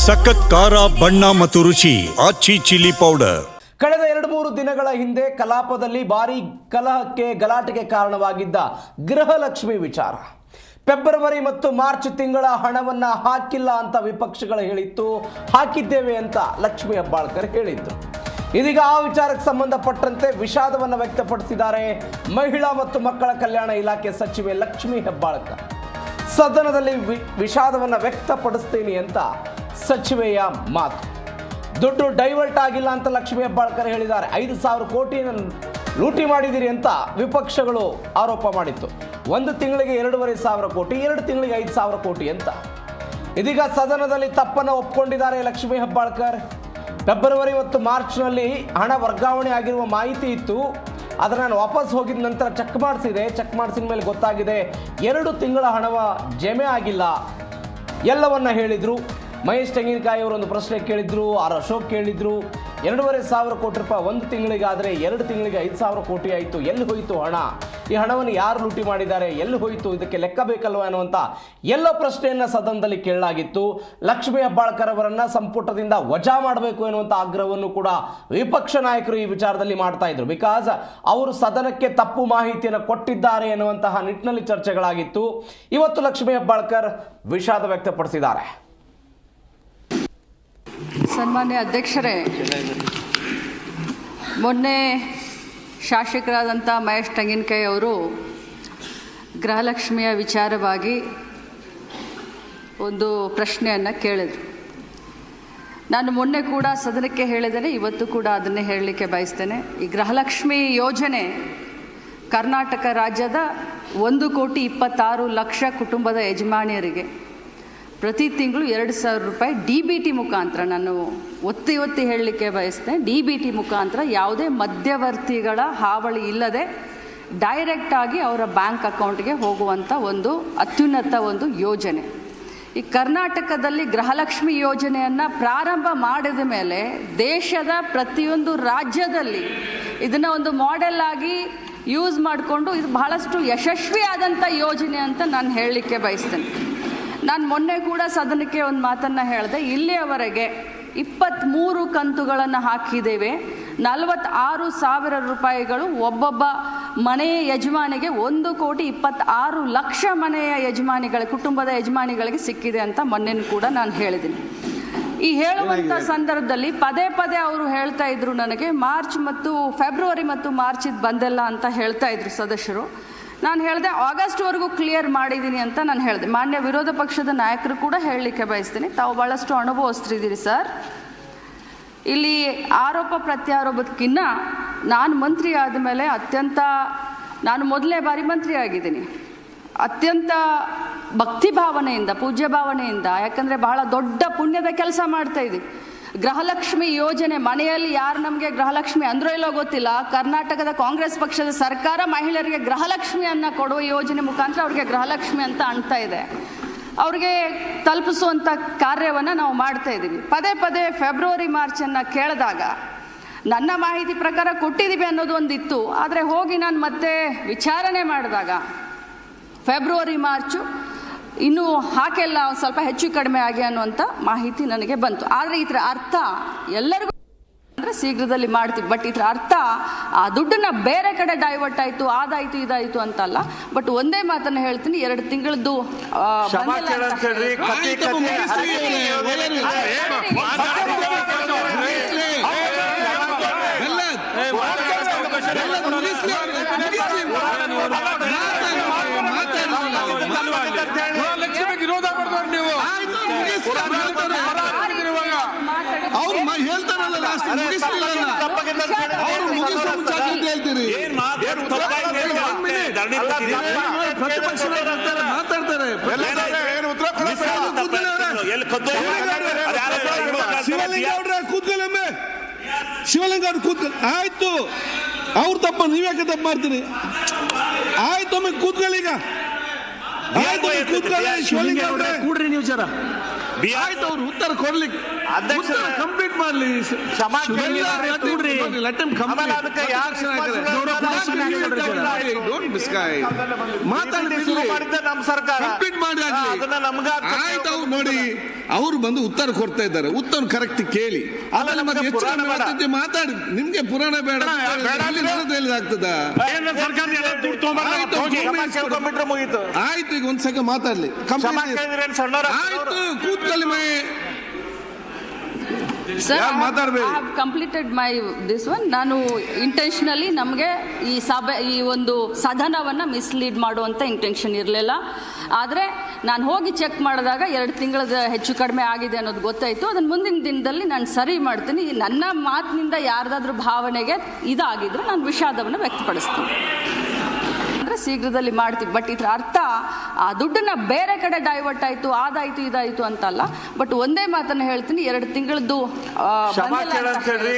ಸಖತ್ ಖಾರ ಬಣ್ಣ ಮತ್ತು ರುಚಿ ಆಚಿ ಚಿಲ್ಲಿ ಪೌಡರ್. ಕಳೆದ 2-3 ದಿನಗಳ ಹಿಂದೆ ಕಲಾಪದಲ್ಲಿ ಭಾರೀ ಕಲಹಕ್ಕೆ ಗಲಾಟೆಗೆ ಕಾರಣವಾಗಿದ್ದ ಗೃಹಲಕ್ಷ್ಮಿ ವಿಚಾರ. ಫೆಬ್ರವರಿ ಮತ್ತು ಮಾರ್ಚ್ ತಿಂಗಳ ಹಣವನ್ನ ಹಾಕಿಲ್ಲ ಅಂತ ವಿಪಕ್ಷಗಳು ಹೇಳಿತ್ತು, ಹಾಕಿದ್ದೇವೆ ಅಂತ ಲಕ್ಷ್ಮಿ ಹೆಬ್ಬಾಳ್ಕರ್ ಹೇಳಿದ್ದು. ಇದೀಗ ಆ ವಿಚಾರಕ್ಕೆ ಸಂಬಂಧಪಟ್ಟಂತೆ ವಿಷಾದವನ್ನು ವ್ಯಕ್ತಪಡಿಸಿದ್ದಾರೆ ಮಹಿಳಾ ಮತ್ತು ಮಕ್ಕಳ ಕಲ್ಯಾಣ ಇಲಾಖೆ ಸಚಿವೆ ಲಕ್ಷ್ಮಿ ಹೆಬ್ಬಾಳ್ಕರ್. ಸದನದಲ್ಲಿ ವಿಷಾದವನ್ನು ವ್ಯಕ್ತಪಡಿಸ್ತೀನಿ ಅಂತ ಸಚಿವೆಯ ಮಾತು. ದುಡ್ಡು ಡೈವರ್ಟ್ ಆಗಿಲ್ಲ ಅಂತ ಲಕ್ಷ್ಮಿ ಹೆಬ್ಬಾಳ್ಕರ್ ಹೇಳಿದ್ದಾರೆ. 5,000 ಕೋಟಿ ಲೂಟಿ ಮಾಡಿದಿರಿ ಅಂತ ವಿಪಕ್ಷಗಳು ಆರೋಪ ಮಾಡಿತ್ತು. 1 ತಿಂಗಳಿಗೆ 2,500 ಕೋಟಿ, 2 ತಿಂಗಳಿಗೆ 5,000 ಕೋಟಿ ಅಂತ. ಇದೀಗ ಸದನದಲ್ಲಿ ತಪ್ಪನ್ನು ಒಪ್ಪಿಕೊಂಡಿದ್ದಾರೆ ಲಕ್ಷ್ಮಿ ಹೆಬ್ಬಾಳ್ಕರ್. ಫೆಬ್ರವರಿ ಮತ್ತು ಮಾರ್ಚ್ನಲ್ಲಿ ಹಣ ವರ್ಗಾವಣೆ ಆಗಿರುವ ಮಾಹಿತಿ ಇತ್ತು, ಅದನ್ನು ನಾನು ವಾಪಸ್ ಹೋಗಿದ ನಂತರ ಚೆಕ್ ಮಾಡಿಸಿದ ಮೇಲೆ ಗೊತ್ತಾಗಿದೆ 2 ತಿಂಗಳ ಹಣವ ಜಮೆ ಆಗಿಲ್ಲ ಎಲ್ಲವನ್ನ ಹೇಳಿದರು. ಮಹೇಶ್ ತೆಂಗಿನಕಾಯಿ ಅವರು ಒಂದು ಪ್ರಶ್ನೆ ಕೇಳಿದ್ರು, ಆರ್ ಅಶೋಕ್ ಕೇಳಿದ್ರು. 2,500 ಕೋಟಿ ರೂಪಾಯಿ 1 ತಿಂಗಳಿಗೆ ಆದರೆ 2 ತಿಂಗಳಿಗೆ 5,000 ಕೋಟಿ ಆಯಿತು. ಎಲ್ಲಿ ಹೋಯಿತು ಹಣ? ಈ ಹಣವನ್ನು ಯಾರು ಲೂಟಿ ಮಾಡಿದ್ದಾರೆ? ಎಲ್ಲಿ ಹೋಯಿತು? ಇದಕ್ಕೆ ಲೆಕ್ಕ ಬೇಕಲ್ವ ಅನ್ನುವಂಥ ಎಲ್ಲ ಪ್ರಶ್ನೆಯನ್ನು ಸದನದಲ್ಲಿ ಕೇಳಲಾಗಿತ್ತು. ಲಕ್ಷ್ಮಿ ಹೆಬ್ಬಾಳ್ಕರ್ ಅವರನ್ನು ಸಂಪುಟದಿಂದ ವಜಾ ಮಾಡಬೇಕು ಎನ್ನುವಂಥ ಆಗ್ರಹವನ್ನು ಕೂಡ ವಿಪಕ್ಷ ನಾಯಕರು ಈ ವಿಚಾರದಲ್ಲಿ ಮಾಡ್ತಾ ಇದ್ರು. ಬಿಕಾಸ್ ಅವರು ಸದನಕ್ಕೆ ತಪ್ಪು ಮಾಹಿತಿಯನ್ನು ಕೊಟ್ಟಿದ್ದಾರೆ ಎನ್ನುವಂತಹ ನಿಟ್ಟಿನಲ್ಲಿ ಚರ್ಚೆಗಳಾಗಿತ್ತು. ಇವತ್ತು ಲಕ್ಷ್ಮಿ ಹೆಬ್ಬಾಳ್ಕರ್ ವಿಷಾದ ವ್ಯಕ್ತಪಡಿಸಿದ್ದಾರೆ. ಸನ್ಮಾನ್ಯ ಅಧ್ಯಕ್ಷರೇ, ಮೊನ್ನೆ ಶಾಸಕರಾದಂಥ ಮಹೇಶ್ ತೆಂಗಿನಕಾಯಿ ಅವರು ಗೃಹಲಕ್ಷ್ಮಿಯ ವಿಚಾರವಾಗಿ ಒಂದು ಪ್ರಶ್ನೆಯನ್ನು ಕೇಳಿದರು. ನಾನು ಮೊನ್ನೆ ಕೂಡ ಸದನಕ್ಕೆ ಹೇಳಿದ್ದೇನೆ, ಇವತ್ತು ಕೂಡ ಅದನ್ನೇ ಹೇಳಲಿಕ್ಕೆ ಬಯಸ್ತೇನೆ. ಈ ಗೃಹಲಕ್ಷ್ಮಿ ಯೋಜನೆ ಕರ್ನಾಟಕ ರಾಜ್ಯದ 1,26,00,000 ಕುಟುಂಬದ ಯಜಮಾನಿಯರಿಗೆ ಪ್ರತಿ ತಿಂಗಳು 2,000 ರೂಪಾಯಿ DBT ಮುಖಾಂತರ, ನಾನು ಒತ್ತಿ ಹೇಳಲಿಕ್ಕೆ ಬಯಸ್ತೇನೆ, DBT ಮುಖಾಂತರ ಯಾವುದೇ ಮಧ್ಯವರ್ತಿಗಳ ಹಾವಳಿ ಇಲ್ಲದೆ ಡೈರೆಕ್ಟಾಗಿ ಅವರ ಬ್ಯಾಂಕ್ ಅಕೌಂಟ್ಗೆ ಹೋಗುವಂಥ ಒಂದು ಅತ್ಯುನ್ನತ ಒಂದು ಯೋಜನೆ. ಈ ಕರ್ನಾಟಕದಲ್ಲಿ ಗೃಹಲಕ್ಷ್ಮಿ ಯೋಜನೆಯನ್ನು ಪ್ರಾರಂಭ ಮಾಡಿದ ಮೇಲೆ ದೇಶದ ಪ್ರತಿಯೊಂದು ರಾಜ್ಯದಲ್ಲಿ ಇದನ್ನು ಒಂದು ಮಾಡೆಲ್ ಆಗಿ ಯೂಸ್ ಮಾಡಿಕೊಂಡು ಇದು ಬಹಳಷ್ಟು ಯಶಸ್ವಿಯಾದಂಥ ಯೋಜನೆ ಅಂತ ನಾನು ಹೇಳಲಿಕ್ಕೆ ಬಯಸ್ತೇನೆ. ನಾನು ಮೊನ್ನೆ ಕೂಡ ಸದನಕ್ಕೆ ಒಂದು ಮಾತನ್ನು ಹೇಳಿದೆ. ಇಲ್ಲಿಯವರೆಗೆ 23 ಕಂತುಗಳನ್ನು ಹಾಕಿದ್ದೇವೆ. 46,000 ರೂಪಾಯಿಗಳು ಒಬ್ಬೊಬ್ಬ ಮನೆಯ ಯಜಮಾನಿಗೆ 1,26,00,000 ಮನೆಯ ಕುಟುಂಬದ ಯಜಮಾನಿಗಳಿಗೆ ಸಿಕ್ಕಿದೆ ಅಂತ ಮೊನ್ನೆ ಕೂಡ ನಾನು ಹೇಳಿದ್ದೀನಿ. ಈ ಹೇಳುವಂಥ ಸಂದರ್ಭದಲ್ಲಿ ಪದೇ ಅವರು ಹೇಳ್ತಾ ಇದ್ರು, ನನಗೆ ಫೆಬ್ರವರಿ ಮತ್ತು ಮಾರ್ಚ್ ಇದು ಬಂದಿಲ್ಲ ಅಂತ ಹೇಳ್ತಾ ಇದ್ರು ಸದಸ್ಯರು. ನಾನು ಹೇಳಿದೆ ಆಗಸ್ಟ್ವರೆಗೂ ಕ್ಲಿಯರ್ ಮಾಡಿದ್ದೀನಿ ಅಂತ ನಾನು ಹೇಳಿದೆ. ಮಾನ್ಯ ವಿರೋಧ ಪಕ್ಷದ ನಾಯಕರು ಕೂಡ ಹೇಳಲಿಕ್ಕೆ ಬಯಸ್ತೀನಿ, ತಾವು ಭಾಳಷ್ಟು ಅನುಭವಿಸ್ತಿದ್ದೀರಿ ಸರ್. ಇಲ್ಲಿ ಆರೋಪ ಪ್ರತ್ಯಾರೋಪಕ್ಕಿಂತ ನಾನು ಮಂತ್ರಿ ಆದಮೇಲೆ ನಾನು ಮೊದಲನೇ ಬಾರಿ ಮಂತ್ರಿ ಆಗಿದ್ದೀನಿ. ಅತ್ಯಂತ ಭಕ್ತಿ ಭಾವನೆಯಿಂದ, ಪೂಜ್ಯ ಭಾವನೆಯಿಂದ, ಯಾಕಂದರೆ ಬಹಳ ದೊಡ್ಡ ಪುಣ್ಯದ ಕೆಲಸ ಮಾಡ್ತಾ ಇದ್ದೀವಿ. ಗೃಹಲಕ್ಷ್ಮಿ ಯೋಜನೆ ಮನೆಯಲ್ಲಿ ಯಾರು ನಮಗೆ ಗೃಹಲಕ್ಷ್ಮಿ ಅಂದ್ರೋ ಇಲ್ಲೋ ಗೊತ್ತಿಲ್ಲ, ಕರ್ನಾಟಕದ ಕಾಂಗ್ರೆಸ್ ಪಕ್ಷದ ಸರ್ಕಾರ ಮಹಿಳೆಯರಿಗೆ ಗೃಹಲಕ್ಷ್ಮಿಯನ್ನು ಕೊಡುವ ಯೋಜನೆ ಮುಖಾಂತರ ಅವ್ರಿಗೆ ಗೃಹಲಕ್ಷ್ಮಿ ಅಂತ ಅಣ್ತಾ ಇದೆ. ಅವ್ರಿಗೆ ತಲುಪಿಸುವಂಥ ಕಾರ್ಯವನ್ನು ನಾವು ಮಾಡ್ತಾ ಇದ್ದೀವಿ. ಪದೇ ಫೆಬ್ರವರಿ ಮಾರ್ಚನ್ನು ಕೇಳಿದಾಗ ನನ್ನ ಮಾಹಿತಿ ಪ್ರಕಾರ ಕೊಟ್ಟಿದ್ದೀವಿ ಅನ್ನೋದು ಒಂದಿತ್ತು. ಆದರೆ ಹೋಗಿ ನಾನು ಮತ್ತೆ ವಿಚಾರಣೆ ಮಾಡಿದಾಗ ಫೆಬ್ರವರಿ ಮಾರ್ಚು ಇನ್ನೂ ಹಾಕೆಲ್ಲ ಸ್ವಲ್ಪ ಹೆಚ್ಚು ಕಡಿಮೆ ಆಗಿ ಅನ್ನುವಂಥ ಮಾಹಿತಿ ನನಗೆ ಬಂತು. ಆದರೆ ಇದರ ಅರ್ಥ ಎಲ್ಲರಿಗೂ ಅಂದರೆ ಶೀಘ್ರದಲ್ಲಿ ಮಾಡ್ತೀವಿ, ಬಟ್ ಇದರ ಅರ್ಥ ಆ ದುಡ್ಡನ್ನು ಬೇರೆ ಕಡೆ ಡೈವರ್ಟ್ ಆಯಿತು, ಅದಾಯಿತು ಇದಾಯಿತು ಅಂತಲ್ಲ. ಬಟ್ ಒಂದೇ ಮಾತನ್ನು ಹೇಳ್ತೀನಿ, 2 ತಿಂಗಳದ್ದು ವಿರೋಧ ಮಾಡಿದವ್ರು ನೀವು. ಅವ್ರು ಹೇಳ್ತಾರಲ್ಲ ಲಾಸ್ಟ್ ಮುಗಿಸ್ಲಿಲ್ಲ, ಅವ್ರು ಮುಗಿಸೋ ಮುಂಚೆ ಹೇಳ್ತೀರಿ. ಮಾತಾಡ್ತಾರೆ. ಕೂತ್ಕೊಳ್ಳಮ್ಮೆ, ಶಿವಲಿಂಗ ಅವ್ರು ಕೂತ್ಕೊಳ್ಳಿ. ಆಯ್ತು, ಅವ್ರು ತಪ್ಪ, ನೀವ್ಯಾಕೆ ತಪ್ಪು ಮಾಡ್ತೀರಿ? ಆಯ್ತು, ಒಮ್ಮೆ ಕೂತ್ಕೊಳ್ಳಿ. ಈಗ ಕೂಡ್ರಿ ನೀವು ಜರ. ಆಯ್ತು ಅವ್ರು ಉತ್ತರ ಕೊಡ್ಲಿಕ್ಕೆ ಕಂಪ್ಲೀಟ್ ಮಾಡ್ಲಿ ಆಯ್ತು ಅವ್ರು ನೋಡಿ ಅವ್ರು ಬಂದು ಉತ್ತರ ಕೊಡ್ತಾ ಇದ್ದಾರೆ ಉತ್ತರ ಕರೆಕ್ಟ್ ಕೇಳಿ ಅದನ್ನ ಮತ್ತೆ ಹೆಚ್ಚಿನ ಮಾತಾಡಿ ನಿಮ್ಗೆ ಪುರಾಣ ಬೇಡ ಆಗ್ತದ ಆಯ್ತು ಈಗ ಒಂದ್ ಸೆಕೆಂಡ್ ಮಾತಾಡ್ಲಿ ಆಯ್ತು ಕೂತ್ಕೊಳ್ಳಿ my sir I have completed my this one. ನಾನು ಇಂಟೆನ್ಷನಲಿ ನಮಗೆ ಈ ಈ ಒಂದು ಸದನವನ್ನು ಮಿಸ್ಲೀಡ್ ಮಾಡುವಂಥ ಇಂಟೆನ್ಷನ್ ಇರಲಿಲ್ಲ. ಆದರೆ ನಾನು ಹೋಗಿ ಚೆಕ್ ಮಾಡಿದಾಗ 2 ತಿಂಗಳದ ಹೆಚ್ಚು ಕಡಿಮೆ ಆಗಿದೆ ಅನ್ನೋದು ಗೊತ್ತಾಯಿತು. ಅದನ್ನು ಮುಂದಿನ ದಿನದಲ್ಲಿ ನಾನು ಸರಿ ಮಾಡ್ತೀನಿ. ನನ್ನ ಮಾತಿನಿಂದ ಯಾರ್ದಾದ್ರೂ ಭಾವನೆಗೆ ಇದಾಗಿದ್ರೆ ನಾನು ವಿಷಾದವನ್ನು ವ್ಯಕ್ತಪಡಿಸ್ತೀನಿ. ಅಂದರೆ ಶೀಘ್ರದಲ್ಲಿ ಮಾಡ್ತೀವಿ. ಬಟ್ ಇದರ ಅರ್ಥ ಆ ದುಡ್ಡನ್ನ ಬೇರೆ ಕಡೆ ಡೈವರ್ಟ್ ಆಯಿತು, ಅದಾಯಿತು ಇದಾಯಿತು ಅಂತಲ್ಲ. ಬಟ್ ಒಂದೇ ಮಾತನ್ನು ಹೇಳ್ತೀನಿ, 2 ತಿಂಗಳದ್ದು ಮಾತಾಡ್ತಾರೆ